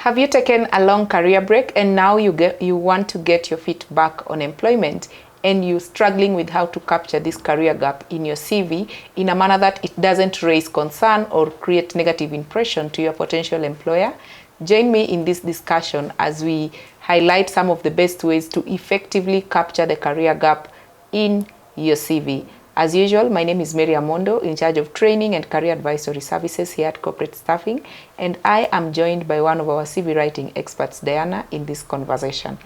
Have you taken a long career break and now you want to get your feet back on employment, and you're struggling with how to capture this career gap in your CV in a manner that it doesn't raise concern or create negative impression to your potential employer? Join me in this discussion as we highlight some of the best ways to effectively capture the career gap in your CV. As usual, my name is Mary Amondo, in charge of training and career advisory services here at Corporate Staffing, and I am joined by one of our CV writing experts, Diana, in this conversation.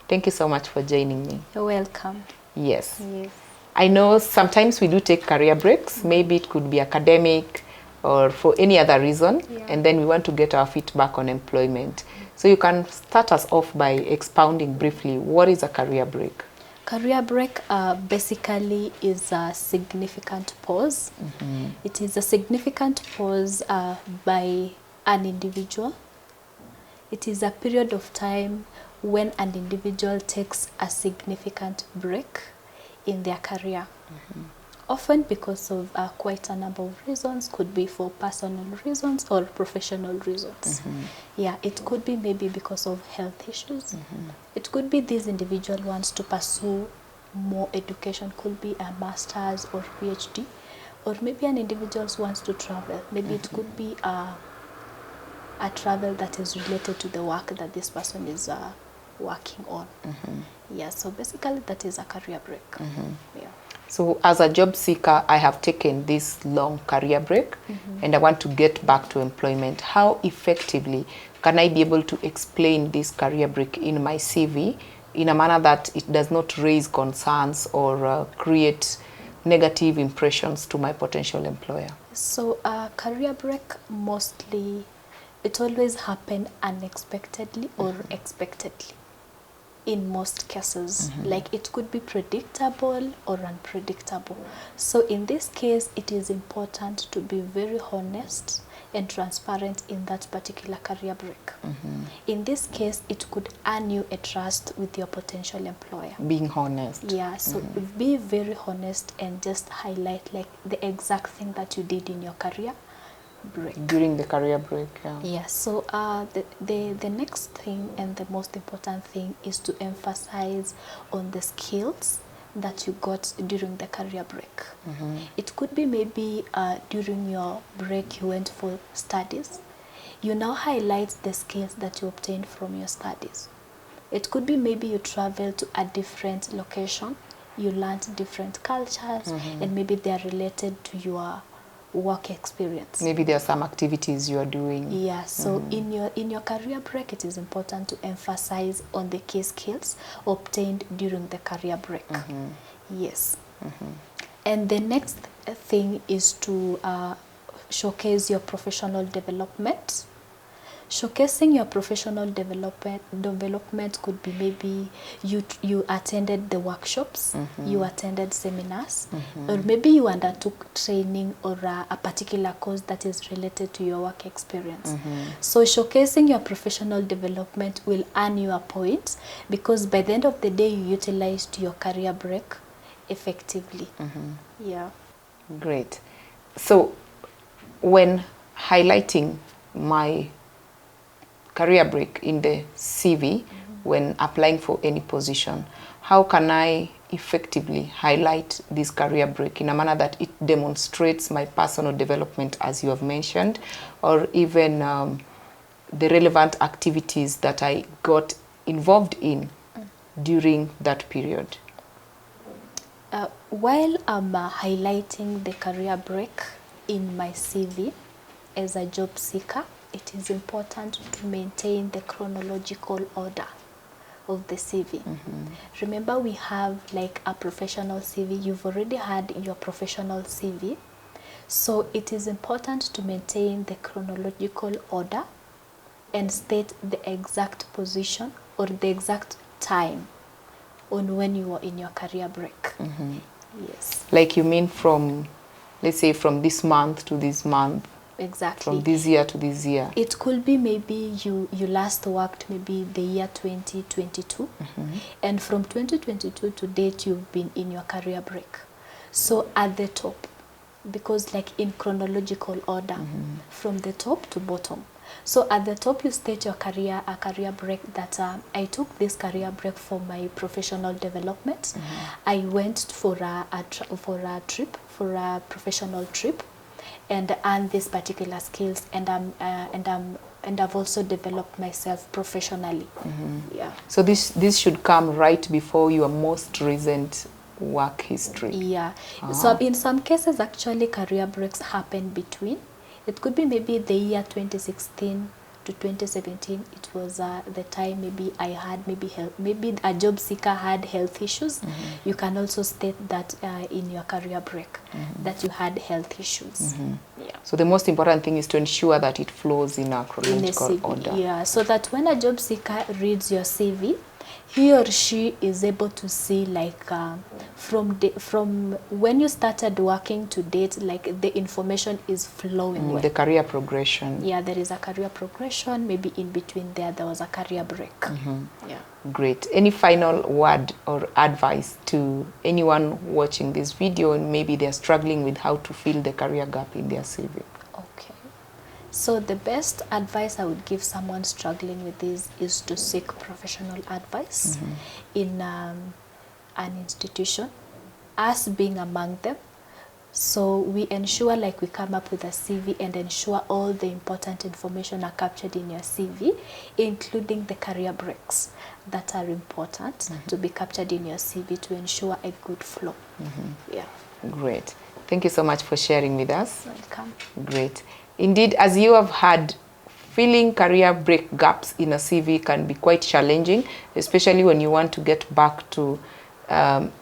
Thank you so much for joining me. You're welcome. Yes. Yes. I know sometimes we do take career breaks. Maybe it could be academic or for any other reason, and then we want to get our feet back on employment. So you can start us off by expounding briefly, what is a career break? Career break basically is a significant pause. It is a significant pause by an individual. It is a period of time when an individual takes a significant break in their career. Often because of quite a number of reasons. Could be for personal reasons or professional reasons. Yeah, it could be maybe because of health issues. It could be this individual wants to pursue more education, could be a master's or PhD, or maybe an individual wants to travel. Maybe it could be a travel that is related to the work that this person is working on. Yeah, so basically that is a career break. Yeah. So as a job seeker, I have taken this long career break and I want to get back to employment. How effectively can I be able to explain this career break in my CV in a manner that it does not raise concerns or create negative impressions to my potential employer? So career break mostly, it always happen unexpectedly or expectedly. In most cases, like it could be predictable or unpredictable. So in this case, it is important to be very honest and transparent in that particular career break. In this case, it could earn you a trust with your potential employer. Being honest. Yeah, so be very honest and just highlight like the exact thing that you did in your career break. During the career break, yeah. Yeah, so the next thing and the most important thing is to emphasize on the skills that you got during the career break. It could be maybe during your break you went for studies. You now highlight the skills that you obtained from your studies. It could be maybe you traveled to a different location, you learned different cultures, and maybe they are related to your work experience. Maybe there are some activities you are doing. Yeah, so in your career break, it is important to emphasize on the key skills obtained during the career break. Yes. And the next thing is to showcase your professional development. Showcasing your professional development could be maybe you attended the workshops, you attended seminars, or maybe you undertook training or a particular course that is related to your work experience. So showcasing your professional development will earn you a point, because by the end of the day you utilized your career break effectively. Yeah. Great. So when highlighting my career break in the CV when applying for any position, how can I effectively highlight this career break in a manner that it demonstrates my personal development, as you have mentioned, or even the relevant activities that I got involved in during that period? While I'm highlighting the career break in my CV as a job seeker, it is important to maintain the chronological order of the CV. Remember, we have like a professional CV. You've already had your professional CV. So it is important to maintain the chronological order and state the exact position or the exact time on when you were in your career break. Yes. Like you mean from, let's say, from this month to this month? Exactly. From this year to this year. It could be maybe you last worked maybe the year 2022, and from 2022 to date you've been in your career break. So at the top because like in chronological order, from the top to bottom. So at the top you state your career break that I took this career break for my professional development. I went for a professional trip and earned these particular skills, and I've also developed myself professionally. Yeah. So this should come right before your most recent work history. Yeah. So in some cases, actually, career breaks happen between. It could be maybe the year 2016 to 2017. It was the time maybe I had maybe a job seeker had health issues. You can also state that in your career break that you had health issues. Yeah. So the most important thing is to ensure that it flows in a chronological order. Yeah, so that when a job seeker reads your CV, he or she is able to see like from when you started working to date, like the information is flowing well. The career progression. Yeah, there is a career progression. Maybe in between there was a career break. Yeah. Great. Any final word or advice to anyone watching this video and maybe they're struggling with how to fill the career gap in their CV? Okay. So the best advice I would give someone struggling with this is to seek professional advice in an institution, us being among them. So we ensure like we come up with a CV and ensure all the important information are captured in your CV, including the career breaks that are important to be captured in your CV to ensure a good flow. Yeah. Great. Thank you so much for sharing with us. Welcome. Great. Indeed, as you have heard, filling career break gaps in a CV can be quite challenging, especially when you want to get back to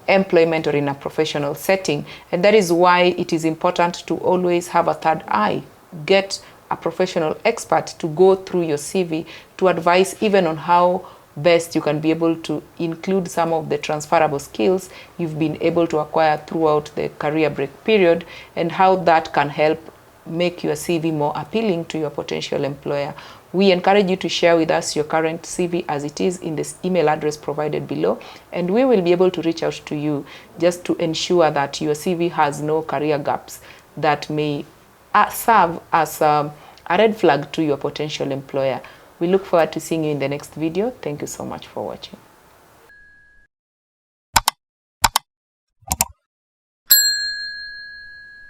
employment or in a professional setting. And that is why it is important to always have a third eye. Get a professional expert to go through your CV to advise even on how best you can be able to include some of the transferable skills you've been able to acquire throughout the career break period, and how that can help make your CV more appealing to your potential employer. We encourage you to share with us your current CV as it is in this email address provided below, and we will be able to reach out to you just to ensure that your CV has no career gaps that may serve as a red flag to your potential employer. We look forward to seeing you in the next video. Thank you so much for watching.